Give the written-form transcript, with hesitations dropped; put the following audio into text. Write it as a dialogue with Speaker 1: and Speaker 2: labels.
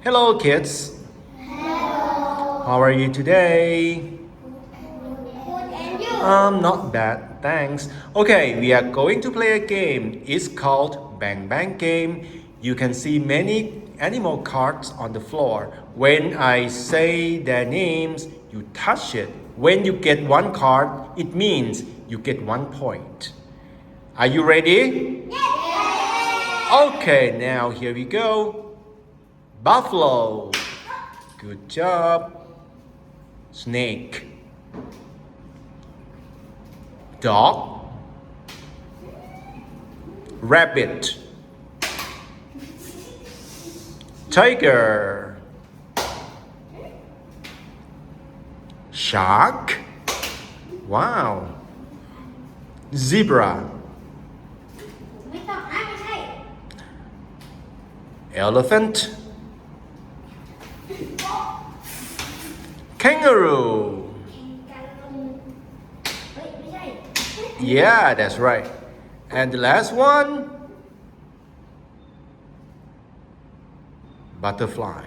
Speaker 1: Hello, kids.
Speaker 2: Hello.
Speaker 1: How are you today?
Speaker 2: Good and you?
Speaker 1: Not bad, thanks. Okay, we are going to play a game. It's called Bang Bang Game. You can see many animal cards on the floor. When I say their names, you touch it. When you get one card, it means you get 1 point. Are you ready?
Speaker 2: Yes.
Speaker 1: Okay, now here we go. Buffalo. Good job. Snake. Dog. Rabbit. Tiger. Shark. Wow. Zebra.
Speaker 2: ไม่ต้องอ่านไม่ใช่
Speaker 1: Elephant. Kangaroo.
Speaker 2: การลงเฮ้ยไม่ใช่
Speaker 1: Yeah, that's right. And the last one, butterfly.